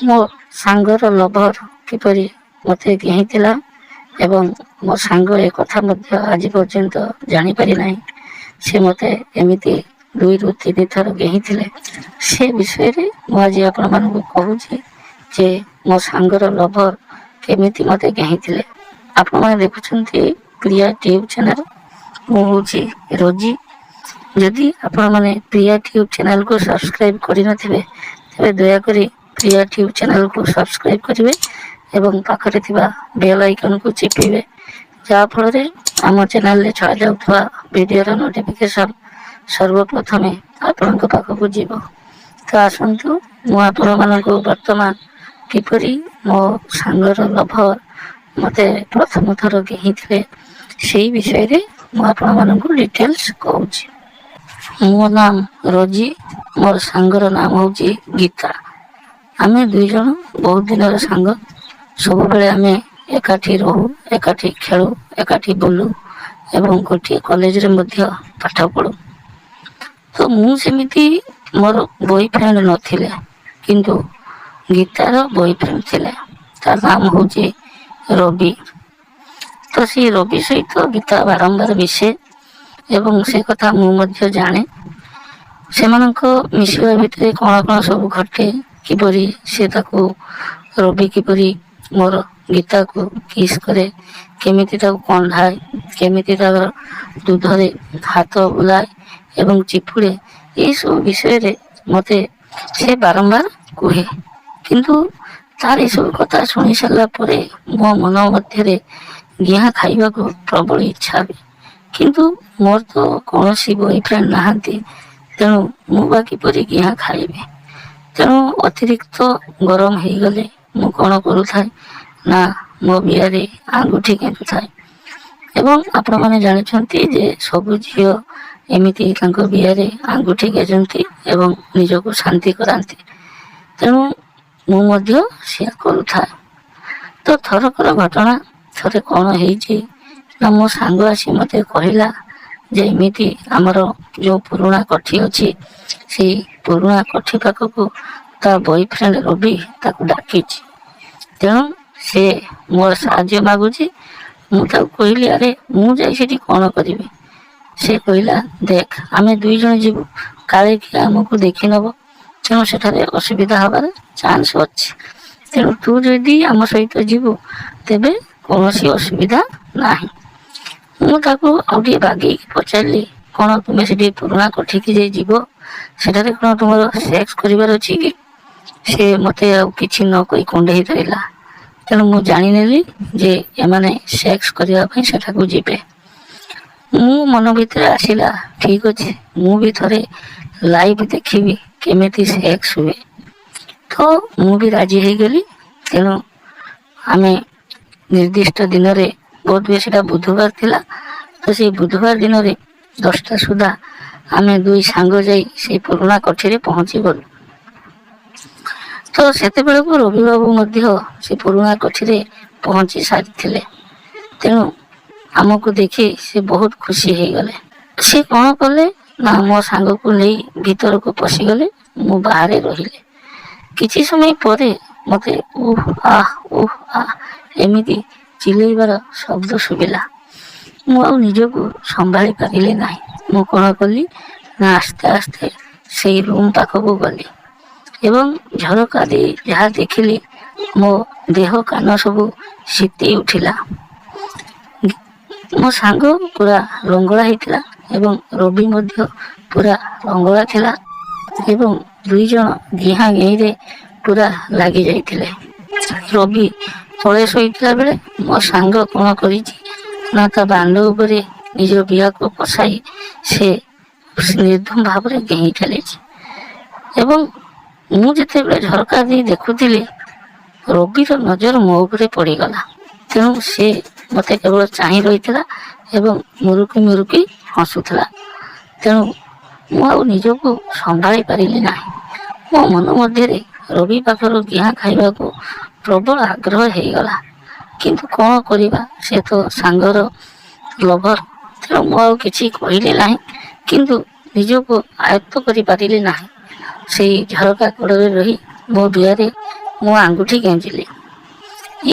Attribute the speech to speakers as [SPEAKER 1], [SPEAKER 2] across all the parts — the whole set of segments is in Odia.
[SPEAKER 1] ମୋ ସାଙ୍ଗର ଲଭର କିପରି ମୋତେ ଘେହିଥିଲା ଏବଂ ମୋ ସାଙ୍ଗ ଏ କଥା ମଧ୍ୟ ଆଜି ପର୍ଯ୍ୟନ୍ତ ଜାଣିପାରି ନାହିଁ। ସେ ମୋତେ ଏମିତି 2ରୁ 3 ଥର ଘେହିଥିଲେ। ସେ ବିଷୟରେ ମୁଁ ଆଜି ଆପଣମାନଙ୍କୁ କହୁଛି ଯେ ମୋ ସାଙ୍ଗର ଲଭର କେମିତି ମୋତେ ଘେହିଥିଲେ। ଆପଣମାନେ ଦେଖୁଛନ୍ତି ପ୍ରିୟା ଟ୍ୟୁବ୍ ଚ୍ୟାନେଲ। ମୁଁ ହେଉଛି ରୋଜି। ଯଦି ଆପଣମାନେ ପ୍ରିୟା ଟ୍ୟୁବ୍ ଚ୍ୟାନେଲକୁ ସବସ୍କ୍ରାଇବ୍ କରିନଥିବେ ତେବେ ଦୟାକରି ପ୍ରିୟା ଟ୍ୟୁବ୍ ଚ୍ୟାନେଲକୁ ସବସ୍କ୍ରାଇବ୍ କରିବେ ଏବଂ ପାଖରେ ଥିବା ବେଲ୍ ଆଇକନକୁ ଚିପିବେ, ଯାହାଫଳରେ ଆମ ଚ୍ୟାନେଲରେ ଛଡ଼ାଯାଉଥିବା ଭିଡ଼ିଓର ନୋଟିଫିକେସନ୍ ସର୍ବପ୍ରଥମେ ଆପଣଙ୍କ ପାଖକୁ ଯିବ। ତ ଆସନ୍ତୁ ମୁଁ ଆପଣମାନଙ୍କୁ ବର୍ତ୍ତମାନ କିପରି ମୋ ସାଙ୍ଗର ଲଭର ମୋତେ ପ୍ରଥମ ଥର ଘେହିଥିଲେ ସେଇ ବିଷୟରେ ମୁଁ ଆପଣମାନଙ୍କୁ ଡିଟେଲ୍ସ କହୁଛି। ମୋ ନାମ ରୋଜି, ମୋର ସାଙ୍ଗର ନାମ ହେଉଛି ଗୀତା। ଆମେ 2 ଜଣ ବହୁତ ଦିନର ସାଙ୍ଗ। ସବୁବେଳେ ଆମେ ଏକାଠି ରହୁ, ଏକାଠି ଖେଳୁ, ଏକାଠି ବୁଲୁ ଏବଂ ଗୋଟିଏ କଲେଜରେ ମଧ୍ୟ ପାଠ ପଢ଼ୁ। ତ ମୁଁ ସେମିତି ମୋର ବୟଫ୍ରେଣ୍ଡ ନଥିଲେ, କିନ୍ତୁ ଗୀତାର ବୟଫ୍ରେଣ୍ଡ ଥିଲେ। ତା ନାମ ହେଉଛି ରବି। ତ ସେଇ ରବି ସହିତ ଗୀତା ବାରମ୍ବାର ମିଶେ ଏବଂ ସେ କଥା ମୁଁ ମଧ୍ୟ ଜାଣେ। ସେମାନଙ୍କ ମିଶିବା ଭିତରେ କ'ଣ କ'ଣ ସବୁ ଘଟେ, କିପରି ସେ ତାକୁ ରବି କିପରି ମୋର ଗୀତାକୁ କିସ୍ କରେ, କେମିତି ତାକୁ କନ୍ଧାଏ, କେମିତି ତାର ଦୁଧରେ ହାତ ବୁଲାଏ ଏବଂ ଚିପୁଡ଼େ, ଏସବୁ ବିଷୟରେ ମୋତେ ସେ ବାରମ୍ବାର କୁହେ। କିନ୍ତୁ ତାର ଏସବୁ କଥା ଶୁଣି ସାରିଲା ପରେ ମୋ ମନ ମଧ୍ୟରେ ଗିଆଁ ଖାଇବାକୁ ପ୍ରବଳ ଇଚ୍ଛା ହୁଏ। କିନ୍ତୁ ମୋର ତ କୌଣସି ବୟଫ୍ରେଣ୍ଡ ନାହାନ୍ତି, ତେଣୁ ମୁଁ ବା କିପରି ଗିଆଁ ଖାଇବି। ତେଣୁ ଅତିରିକ୍ତ ଗରମ ହେଇଗଲେ ମୁଁ କ'ଣ କରୁଥାଏ ନା ମୋ ବିଆରେ ଆଙ୍ଗୁଠି ଗେଞ୍ଜୁଥାଏ। ଏବଂ ଆପଣମାନେ ଜାଣିଛନ୍ତି ଯେ ସବୁ ଝିଅ ଏମିତି ତାଙ୍କ ବିଆରେ ଆଙ୍ଗୁଠି ଗେଞ୍ଜନ୍ତି ଏବଂ ନିଜକୁ ଶାନ୍ତି କରାନ୍ତି। ତେଣୁ ମୁଁ ମଧ୍ୟ ସେୟା କରୁଥାଏ। ତ ଥରକର ଘଟଣା, ଥରେ କ'ଣ ହେଇଛି ନା ମୋ ସାଙ୍ଗ ଆସି ମୋତେ କହିଲା ଯେ ଏମିତି ଆମର ଯେଉଁ ପୁରୁଣା କୋଠି ଅଛି, ସେଇ ପୁରୁଣା କୋଠି ପାଖକୁ ତା ବୟଫ୍ରେଣ୍ଡ ରବି ତାକୁ ଡାକିଛି। ତେଣୁ ସେ ମୋର ସାହାଯ୍ୟ ମାଗୁଛି। ମୁଁ ତାକୁ କହିଲି, ଆରେ ମୁଁ ଯାଇ ସେଠି କ'ଣ କରିବି? ସେ କହିଲା, ଦେଖ ଆମେ 2 ଜଣ ଯିବୁ, କାଳେ କିଏ ଆମକୁ ଦେଖିନେବ, ତେଣୁ ସେଠାରେ ଅସୁବିଧା ହେବାର ଚାନ୍ସ ଅଛି। ତେଣୁ ତୁ ଯଦି ଆମ ସହିତ ଯିବୁ ତେବେ କୌଣସି ଅସୁବିଧା ନାହିଁ। ମୁଁ ତାକୁ ଆଉ ଟିକେ ବାଗେଇକି ପଚାରିଲି, କ'ଣ ତୁମେ ସେଠି ପୁରୁଣା କୋଠିକି ଯାଇ ଯିବ? ସେଠାରେ କ'ଣ ତୁମର ସେକ୍ସ କରିବାର ଅଛି କି? ସେ ମୋତେ ଆଉ କିଛି ନ କହି କୁଣ୍ଢେଇ ଧରିଲା। ତେଣୁ ମୁଁ ଜାଣିନେଲି ଯେ ଏମାନେ ସେକ୍ସ କରିବା ପାଇଁ ସେଠାକୁ ଯିବେ। ମୁଁ ମନ ଭିତରେ ଆସିଲା, ଠିକ୍ ଅଛି, ମୁଁ ବି ଥରେ ଲାଇଭ୍ ଦେଖିବି କେମିତି ସେକ୍ସ ହୁଏ। ତ ମୁଁ ବି ରାଜି ହେଇଗଲି। ତେଣୁ ଆମେ ନିର୍ଦ୍ଦିଷ୍ଟ ଦିନରେ, ବୋଧହୁଏ ସେଟା ବୁଧବାର ଥିଲା, ତ ସେଇ ବୁଧବାର ଦିନରେ 10ଟା ସୁଦ୍ଧା ଆମେ 2 ସାଙ୍ଗ ଯାଇ ସେଇ ପୁରୁଣା କୋଠିରେ ପହଞ୍ଚି ଗଲୁ। ତ ସେତେବେଳକୁ ରବିବାବୁ ମଧ୍ୟ ସେ ପୁରୁଣା କୋଠିରେ ପହଞ୍ଚି ସାରିଥିଲେ। ତେଣୁ ଆମକୁ ଦେଖି ସେ ବହୁତ ଖୁସି ହେଇଗଲେ। ସେ କ'ଣ କଲେ ନା ମୋ ସାଙ୍ଗକୁ ନେଇ ଭିତରକୁ ପଶିଗଲେ, ମୁଁ ବାହାରେ ରହିଲି। କିଛି ସମୟ ପରେ ମୋତେ ଉଃ ଆଃ ଏମିତି ଚିଲେଇବାର ଶବ୍ଦ ଶୁଭିଲା। ମୁଁ ଆଉ ନିଜକୁ ସମ୍ଭାଳି ପାରିଲି ନାହିଁ। ମୁଁ କ'ଣ କଲି ନା ଆସ୍ତେ ଆସ୍ତେ ସେଇ ରୁମ୍ ପାଖକୁ ଗଲି ଏବଂ ଝରକା ଦେଇ ଯାହା ଦେଖିଲି, ମୋ ଦେହ କାନ ସବୁ ଶୀତେଇ ଉଠିଲା। ମୋ ସାଙ୍ଗ ପୁରା ଲଙ୍ଗଳା ହେଇଥିଲା ଏବଂ ରବି ମଧ୍ୟ ପୁରା ଲଙ୍ଗଳା ଥିଲା ଏବଂ 2 ଜଣ ଗିହାଁ ଗିହିଁରେ ପୁରା ଲାଗି ଯାଇଥିଲେ। ରବି ତଳେ ଶୋଇଥିଲା ବେଳେ ମୋ ସାଙ୍ଗ କ'ଣ କରିଛି ନା ତା ଦାଣ୍ଡ ଉପରେ ନିଜ ବିଆକୁ ପଶାଇ ସେ ନିର୍ଦ୍ଧୁମ ଭାବରେ ଗେଇଁ ଚାଲିଛି। ଏବଂ ମୁଁ ଯେତେବେଳେ ଝରକା ଦେଇ ଦେଖୁଥିଲି, ରବିର ନଜର ମୋ ଉପରେ ପଡ଼ିଗଲା। ତେଣୁ ସେ ମୋତେ କେବଳ ଚାହିଁ ରହିଥିଲା ଏବଂ ମୁରୁକି ମୁରୁକି ହସୁଥିଲା। ତେଣୁ ମୁଁ ଆଉ ନିଜକୁ ସମ୍ଭାଳି ପାରିଲି ନାହିଁ। ମୋ ମନ ମଧ୍ୟରେ ରବି ପାଖରୁ ଗିଆଁ ଖାଇବାକୁ ପ୍ରବଳ ଆଗ୍ରହ ହେଇଗଲା। କିନ୍ତୁ କ'ଣ କରିବା, ସେ ତ ସାଙ୍ଗର ଲଭର। ତେଣୁ ମୁଁ ଆଉ କିଛି କହିଲି ନାହିଁ, କିନ୍ତୁ ନିଜକୁ ଆୟତ୍ତ କରିପାରିଲି ନାହିଁ। ସେଇ ଝରକା କଡ଼ରେ ରହି ମୋ ବିଆରେ ମୁଁ ଆଙ୍ଗୁଠି ଗେଞ୍ଜିଲି।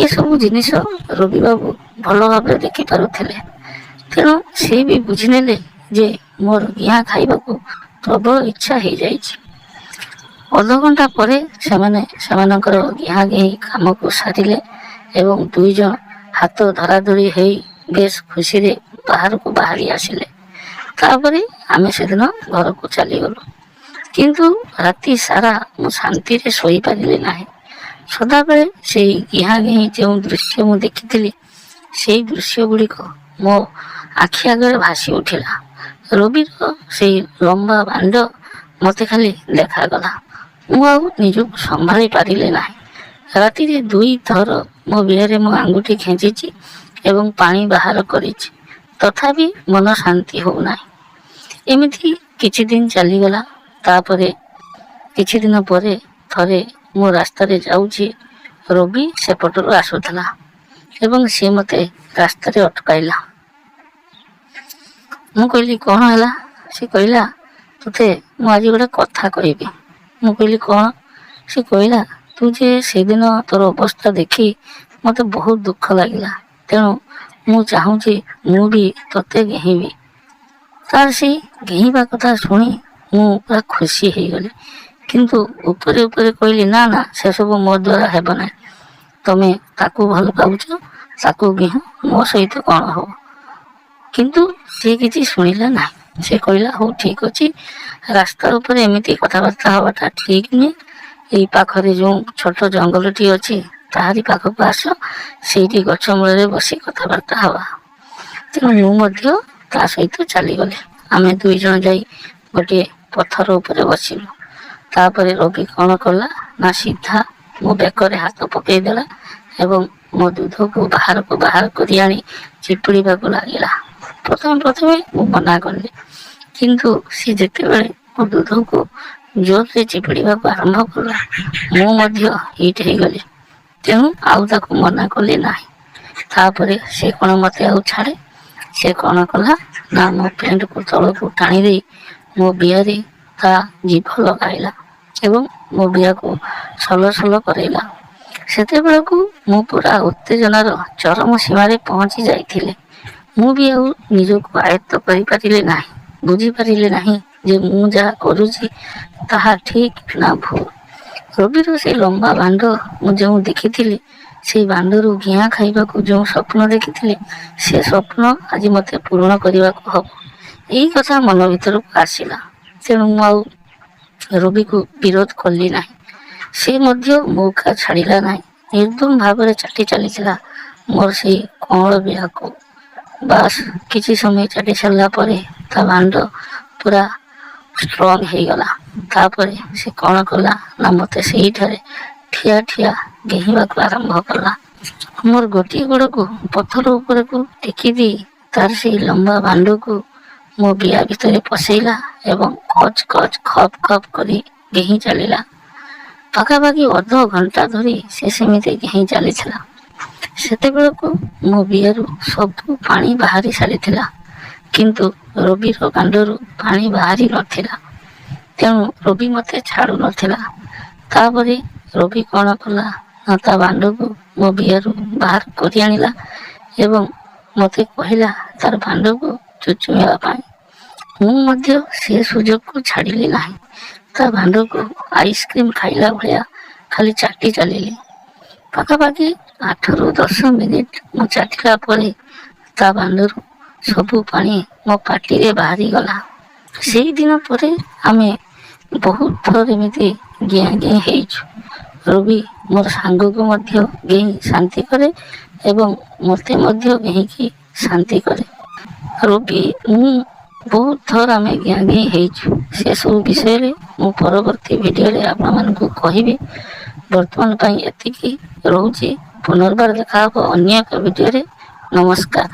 [SPEAKER 1] ଏସବୁ ଜିନିଷ ରବିବାବୁ ଭଲ ଭାବରେ ଦେଖିପାରୁଥିଲେ। ତେଣୁ ସେ ବି ବୁଝିନେଲେ ଯେ ମୋର ଗିଆଁ ଖାଇବାକୁ ପ୍ରବଳ ଇଚ୍ଛା ହେଇଯାଇଛି। ଅଧଘଣ୍ଟା ପରେ ସେମାନେ ସେମାନଙ୍କର ଗିଆଁ ଗିହିଁ କାମକୁ ସାରିଲେ ଏବଂ ଦୁଇ ଜଣ ହାତ ଧରାଧରି ହେଇ ବେଶ ଖୁସିରେ ବାହାରକୁ ବାହାରି ଆସିଲେ। ତାପରେ ଆମେ ସେଦିନ ଘରକୁ ଚାଲିଗଲୁ। କିନ୍ତୁ ରାତି ସାରା ମୁଁ ଶାନ୍ତିରେ ଶୋଇପାରିଲି ନାହିଁ। ସଦାବେଳେ ସେଇ ଗିହାଁ ଗିହିଁ ଯେଉଁ ଦୃଶ୍ୟ ମୁଁ ଦେଖିଥିଲି, ସେଇ ଦୃଶ୍ୟ ଗୁଡ଼ିକ ମୋ ଆଖି ଆଗରେ ଭାସି ଉଠିଲା। ରବିର ସେଇ ଲମ୍ବା ବାଣ୍ଡ ମୋତେ ଖାଲି ଦେଖାଗଲା। ମୁଁ ଆଉ ନିଜକୁ ସମ୍ଭାଳି ପାରିଲି ନାହିଁ। ରାତିରେ 2 ଥର ମୋ ବିହରେ ମୁଁ ଆଙ୍ଗୁଠି ଖେଞ୍ଚିଛି ଏବଂ ପାଣି ବାହାର କରିଛି। ତଥାପି ମନ ଶାନ୍ତି ହେଉନାହିଁ। ଏମିତି କିଛି ଦିନ ଚାଲିଗଲା। ତାପରେ କିଛି ଦିନ ପରେ ଥରେ ମୁଁ ରାସ୍ତାରେ ଯାଉଛି, ରବି ସେପଟରୁ ଆସୁଥିଲା ଏବଂ ସେ ମୋତେ ରାସ୍ତାରେ ଅଟକାଇଲା। ମୁଁ କହିଲି, କ'ଣ ହେଲା? ସେ କହିଲା, ତୋତେ ମୁଁ ଆଜି ଗୋଟେ କଥା କହିବି। ମୁଁ କହିଲି, କ'ଣ? ସେ କହିଲା, ତୁ ଯେ ସେଦିନ ତୋର ଅବସ୍ଥା ଦେଖି ମୋତେ ବହୁତ ଦୁଃଖ ଲାଗିଲା। ତେଣୁ ମୁଁ ଚାହୁଁଛି ମୁଁ ବି ତୋତେ ଘେହିବି। ତାର ସେଇ ଘେହିବା କଥା ଶୁଣି ମୁଁ ପୁରା ଖୁସି ହେଇଗଲି। କିନ୍ତୁ ଉପରେ ଉପରେ କହିଲି, ନା ନା, ସେସବୁ ମୋ ଦ୍ୱାରା ହେବ ନାହିଁ। ତମେ ତାକୁ ଭଲ ପାଉଛ, ତାକୁ ଘିଅ, ମୋ ସହିତ କ'ଣ ହବ? କିନ୍ତୁ ସେ କିଛି ଶୁଣିଲା ନାହିଁ। ସେ କହିଲା, ହଉ ଠିକ୍ ଅଛି, ରାସ୍ତା ଉପରେ ଏମିତି କଥାବାର୍ତ୍ତା ହେବାଟା ଠିକ୍ ନୁହେଁ। ଏଇ ପାଖରେ ଯେଉଁ ଛୋଟ ଜଙ୍ଗଲଟି ଅଛି, ତାହାରି ପାଖକୁ ଆସ, ସେଇଠି ଗଛ ମୂଳରେ ବସି କଥାବାର୍ତ୍ତା ହେବା। ତେଣୁ ମୁଁ ମଧ୍ୟ ତା ସହିତ ଚାଲିଗଲି। ଆମେ 2 ଜଣ ଯାଇ ଗୋଟିଏ ପଥର ଉପରେ ବସିଲୁ। ତାପରେ ରବି କ'ଣ କଲା ନା ସିଧା ମୋ ବେକରେ ହାତ ପକାଇଦେଲା ଏବଂ ମୋ ଦୁଧକୁ ବାହାରକୁ ବାହାର କରି ଆଣି ଚିପୁଡ଼ିବାକୁ ଲାଗିଲା। ପ୍ରଥମେ ମୁଁ ମନା କଲି, କିନ୍ତୁ ସେ ଯେତେବେଳେ ମୋ ଦୁଧକୁ ଜୋରରେ ଚିପୁଡ଼ିବାକୁ ଆରମ୍ଭ କଲା, ମୁଁ ମଧ୍ୟ ହିଟ୍ ହେଇଗଲି। ତେଣୁ ଆଉ ତାକୁ ମନା କଲି ନାହିଁ। ତାପରେ ସେ କ'ଣ ମୋତେ ଆଉ ଛାଡ଼େ? ସେ କ'ଣ କଲା ନା ମୋ ପ୍ୟାଣ୍ଟକୁ ତଳକୁ ଟାଣି ଦେଇ ମୋ ବିହରେ ତା ଜିଭ ଲଗାଇଲା ଏବଂ ମୋ ବିହାକୁ ସଲସଲ କରାଇଲା। ସେତେବେଳକୁ ମୁଁ ପୁରା ଉତ୍ତେଜନାର ଚରମ ସୀମାରେ ପହଞ୍ଚି ଯାଇଥିଲି। ମୁଁ ବି ଆଉ ନିଜକୁ ଆୟତ୍ତ କରିପାରିଲି ନାହିଁ। ବୁଝିପାରିଲି ନାହିଁ ଯେ ମୁଁ ଯାହା କରୁଛି ତାହା ଠିକ୍ ନା ଭୁଲ। ରବିର ସେ ଲମ୍ବା ବାଣ୍ଡ ମୁଁ ଯେଉଁ ଦେଖିଥିଲି, ସେଇ ବାଣ୍ଡରୁ ଘିଆଁ ଖାଇବାକୁ ଯେଉଁ ସ୍ୱପ୍ନ ଦେଖିଥିଲି, ସେ ସ୍ୱପ୍ନ ଆଜି ମୋତେ ପୂରଣ କରିବାକୁ ହେବ। ଏଇ କଥା ମନ ଭିତରକୁ ଆସିଲା। ତେଣୁ ମୁଁ ଆଉ ରବିକୁ ବିରୋଧ କଲି ନାହିଁ। ସେ ମଧ୍ୟ ମୌକା ଛାଡ଼ିଲା ନାହିଁ। ନିର୍ଦ୍ଦମ ଭାବରେ ଚାଟି ଚାଲିଥିଲା ମୋର ସେଇ କଅଁଳ ବିହାକୁ। ବାସ୍ କିଛି ସମୟ ଚାଟି ସାରିଲା ପରେ ତା ବାଣ୍ଡ ପୁରା ଷ୍ଟ୍ରଙ୍ଗ ହେଇଗଲା। ତାପରେ ସେ କ'ଣ କଲା ନା ମୋତେ ସେଇଠାରେ ଠିଆ ଠିଆ ଘେହିବାକୁ ଆରମ୍ଭ କଲା। ମୋର ଗୋଟିଏ ଗୋଡ଼କୁ ପଥର ଉପରକୁ ଟେକି ଦେଇ ତାର ସେଇ ଲମ୍ବା ବାଣ୍ଡକୁ ମୋ ବିହା ଭିତରେ ପଶେଇଲା ଏବଂ କଚ୍ କଚ୍ ଖପ୍ ଖପ୍ କରି ଘେହିଁ ଚାଲିଲା। ପାଖାପାଖି ଅଧଘଣ୍ଟା ଧରି ସେ ସେମିତି ଘେହିଁ ଚାଲିଥିଲା। ସେତେବେଳକୁ ମୋ ବିହାରୁ ସବୁ ପାଣି ବାହାରି ସାରିଥିଲା, କିନ୍ତୁ ରବିର କାଣ୍ଡରୁ ପାଣି ବାହାରି ନଥିଲା। ତେଣୁ ରବି ମୋତେ ଛାଡ଼ୁନଥିଲା। ତାପରେ ରବି କ'ଣ କଲା ନା ତା ବାଣ୍ଡକୁ ମୋ ବିହାରୁ ବାହାର କରି ଆଣିଲା ଏବଂ ମୋତେ କହିଲା ତାର ବାଣ୍ଡକୁ ଚୁଚୁମିବା ପାଇଁ। ମୁଁ ମଧ୍ୟ ସେ ସୁଯୋଗକୁ ଛାଡ଼ିଲି ନାହିଁ। ତା ବାଣ୍ଡକୁ ଆଇସ୍କ୍ରିମ୍ ଖାଇଲା ଭଳିଆ ଖାଲି ଚାଟି ଚାଲିଲି। ପାଖାପାଖି 8ରୁ 10 ମିନିଟ୍ ମୁଁ ଚାଟିଲା ପରେ ତା ବାଣ୍ଡରୁ ସବୁ ପାଣି ମୋ ପାଟିରେ ବାହାରିଗଲା। ସେଇଦିନ ପରେ ଆମେ ବହୁତ ଥର ଏମିତି ଗିଆଁ ଗିଆଁ ହେଇଛୁ। ରବି ମୋର ସାଙ୍ଗକୁ ମଧ୍ୟ ଘେହିଁ ଶାନ୍ତି କରେ ଏବଂ ମୋତେ ମଧ୍ୟ ଘେହିକି ଶାନ୍ତି କରେ। ରବି ମୁଁ ବହୁତ ଥର ଆମେ ଗିଆଁ ଗିଇଁ ହେଇଛୁ। ସେସବୁ ବିଷୟରେ ମୁଁ ପରବର୍ତ୍ତୀ ଭିଡ଼ିଓରେ ଆପଣମାନଙ୍କୁ କହିବି। ବର୍ତ୍ତମାନ ପାଇଁ ଏତିକି ରହୁଛି। ପୁନର୍ବାର ଦେଖା ହେବ ଅନ୍ୟ ଏକ ଭିଡ଼ିଓରେ। ନମସ୍କାର।